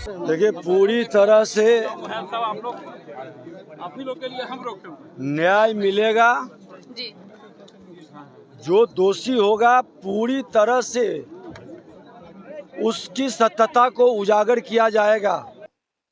देखिए पूरी तरह से आप ही लोग के लिए हम रोके हुए न्याय मिलेगा। जी। जो दोषी होगा पूरी तरह से उसकी सत्यता को उजागर किया जाएगा।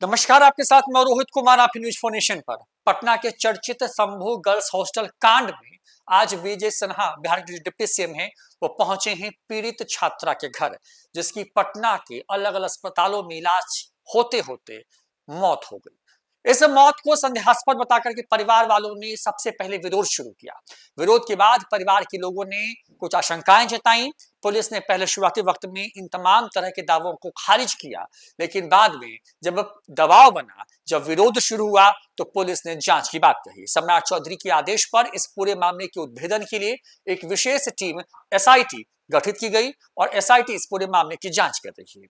नमस्कार, आपके साथ मैं रोहित कुमार, आप न्यूज फोर नेशन पर। पटना के चर्चित शंभू गर्ल्स हॉस्टल कांड में आज विजय सिन्हा, बिहार के डिप्टी सीएम हैं, वो पहुंचे हैं पीड़ित छात्रा के घर, जिसकी पटना के अलग अलग अस्पतालों में इलाज होते होते मौत हो गई। इस मौत को संदेहास्पद बताकर के परिवार वालों ने सबसे पहले विरोध शुरू किया। विरोध के बाद परिवार के लोगों ने कुछ आशंकाएं जताई। पुलिस ने पहले शुरुआती वक्त में इन तमाम तरह के दावों को खारिज किया, लेकिन बाद में जब दबाव बना, जब विरोध शुरू हुआ, तो पुलिस ने जांच की बात कही। सम्राट चौधरी के आदेश पर इस पूरे मामले के उद्भेदन के लिए एक विशेष टीम एसआईटी गठित की गई और एसआईटी इस पूरे मामले की जांच कर रही है।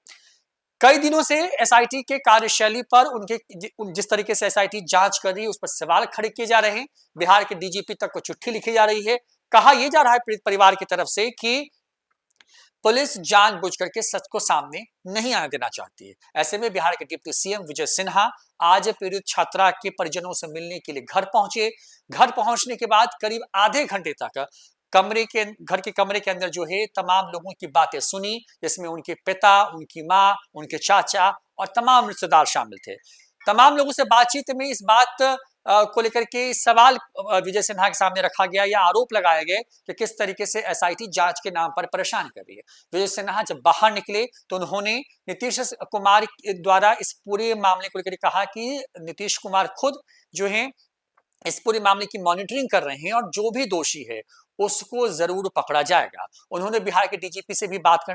कई दिनों से एसआईटी के कार्यशैली पर उनके जिस तरीके से एसआईटी जांच कर रही है, उस पर सवाल खड़े किए जा रहे हैं। बिहार के डीजीपी तक को चिट्ठी लिखी जा रही है। कहा यह जा रहा है पीड़ित परिवार की तरफ से कि पुलिस जानबूझ करके सच को सामने नहीं आने देना चाहती है। ऐसे में बिहार के डिप्टी सीएम विजय सिन्हा आज पीड़ित छात्रा के परिजनों से मिलने के लिए घर पहुंचे। घर पहुंचने के बाद करीब आधे घंटे तक घर के कमरे के अंदर जो है तमाम लोगों की बातें सुनी, जिसमें उनके पिता, उनकी माँ, उनके चाचा और तमाम रिश्तेदार शामिल थे। तमाम लोगों से बातचीत में इस बात को लेकर के सवाल विजय सिन्हा के सामने रखा गया या आरोप लगाया गया कि किस तरीके से एसआईटी जांच के नाम पर परेशान कर रही है। विजय सिन्हा जब बाहर निकले तो उन्होंने नीतीश कुमार द्वारा इस पूरे मामले को लेकर कहा कि नीतीश कुमार खुद जो है इस पूरे मामले की मॉनिटरिंग कर रहे हैं और जो भी दोषी है उसको जरूर पकड़ा जाएगा। उन्होंने बिहार के डीजीपी से भी बात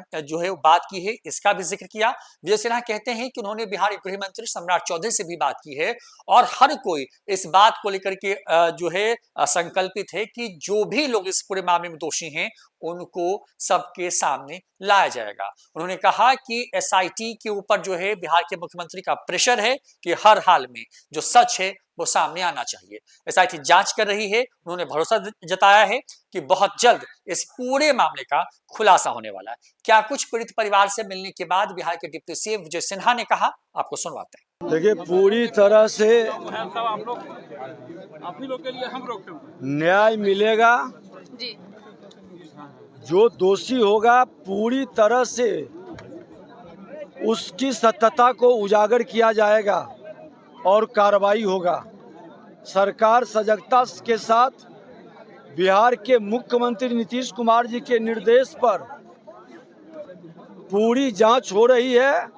की है, इसका भी जिक्र किया। विजय सिन्हा कहते हैं कि उन्होंने बिहार के गृह मंत्री सम्राट चौधरी से भी बात की है और हर कोई इस बात को लेकर के जो है संकल्पित है कि जो भी लोग इस पूरे मामले में दोषी हैं उनको सबके सामने लाया जाएगा। उन्होंने कहा कि एसआईटी के ऊपर जो है बिहार के मुख्यमंत्री का प्रेशर है कि हर हाल में जो सच है वो सामने आना चाहिए। एसआईटी जांच कर रही है। उन्होंने भरोसा जताया है कि बहुत जल्द इस पूरे मामले का खुलासा होने वाला है। क्या कुछ पीड़ित परिवार से मिलने के बाद बिहार के डिप्टी सीएम विजय सिन्हा ने कहा, आपको सुनवाते हैं। देखिए पूरी तरह से आप ही लोग के लिए हम रोके हुए न्याय मिलेगा। जी। जो दोषी होगा पूरी तरह से उसकी सत्यता को उजागर किया जाएगा और कार्रवाई होगा। सरकार सजगता के साथ बिहार के मुख्यमंत्री नीतीश कुमार जी के निर्देश पर पूरी जांच हो रही है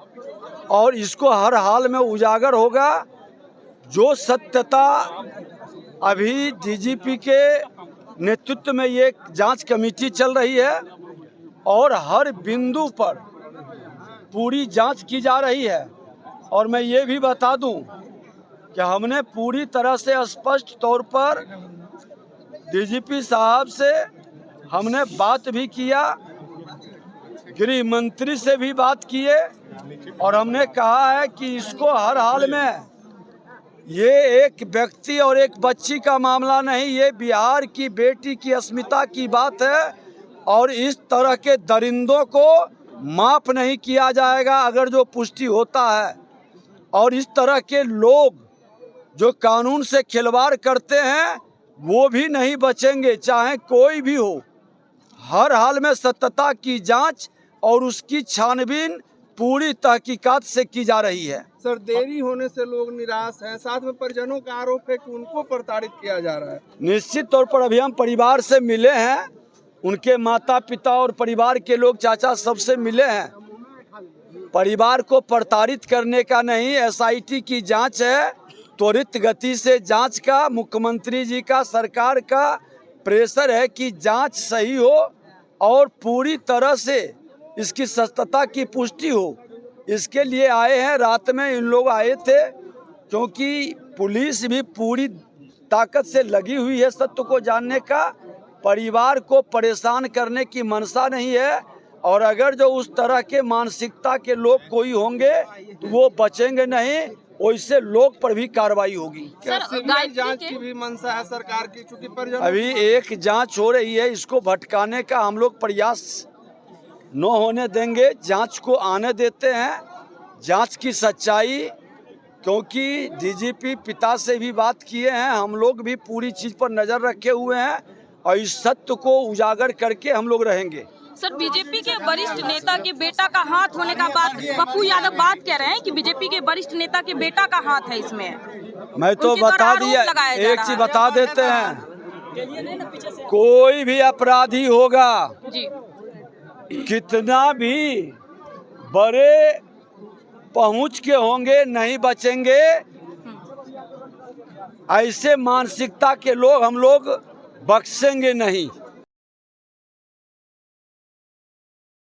और इसको हर हाल में उजागर होगा। जो सत्यता अभी डीजीपी के नेतृत्व में ये जांच कमेटी चल रही है और हर बिंदु पर पूरी जांच की जा रही है। और मैं ये भी बता दूं कि हमने पूरी तरह से स्पष्ट तौर पर डीजीपी साहब से हमने बात भी किया, गृह मंत्री से भी बात किए और हमने कहा है कि इसको हर हाल में, ये एक व्यक्ति और एक बच्ची का मामला नहीं, ये बिहार की बेटी की अस्मिता की बात है और इस तरह के दरिंदों को माफ नहीं किया जाएगा अगर जो पुष्टि होता है। और इस तरह के लोग जो कानून से खिलवाड़ करते हैं वो भी नहीं बचेंगे, चाहे कोई भी हो। हर हाल में सत्यता की जांच और उसकी छानबीन पूरी तहकीकात से की जा रही है। सर, देरी होने से लोग निराश हैं, साथ में परिजनों का आरोप है कि उनको प्रताड़ित किया जा रहा है। निश्चित तौर पर अभी हम परिवार से मिले हैं, उनके माता पिता और परिवार के लोग, चाचा, सबसे मिले हैं। परिवार को प्रताड़ित करने का नहीं, एसआईटी की जांच है, त्वरित गति से जांच का मुख्यमंत्री जी का, सरकार का प्रेशर है कि जांच सही हो और पूरी तरह से इसकी सत्यता की पुष्टि हो। इसके लिए आए हैं। रात में इन लोग आए थे क्योंकि पुलिस भी पूरी ताकत से लगी हुई है सत्य को जानने का। परिवार को परेशान करने की मंशा नहीं है और अगर जो उस तरह के मानसिकता के लोग कोई होंगे तो वो बचेंगे नहीं, वैसे लोग पर भी कार्रवाई होगी। जांच की भी मंशा है सरकार की, चूंकि अभी एक जांच हो रही है, इसको भटकाने का हम लोग प्रयास न होने देंगे, जांच को आने देते हैं जांच की सच्चाई, क्योंकि डीजीपी पिता से भी बात किए हैं, हम लोग भी पूरी चीज पर नजर रखे हुए हैं और इस सत्य को उजागर करके हम लोग रहेंगे। सर, बीजेपी के वरिष्ठ नेता के बेटा का हाथ होने का बात पप्पू यादव बात कह रहे हैं कि बीजेपी के वरिष्ठ नेता के बेटा का हाथ है इसमें। मैं तो उनके द्वारा बता आरोप दिया, लगाया जा एक रहा चीज है। बता देते हैं, कोई भी अपराधी होगा, जी, कितना भी बड़े पहुंच के होंगे, नहीं बचेंगे। ऐसे मानसिकता के लोग हम लोग बख्शेंगे नहीं।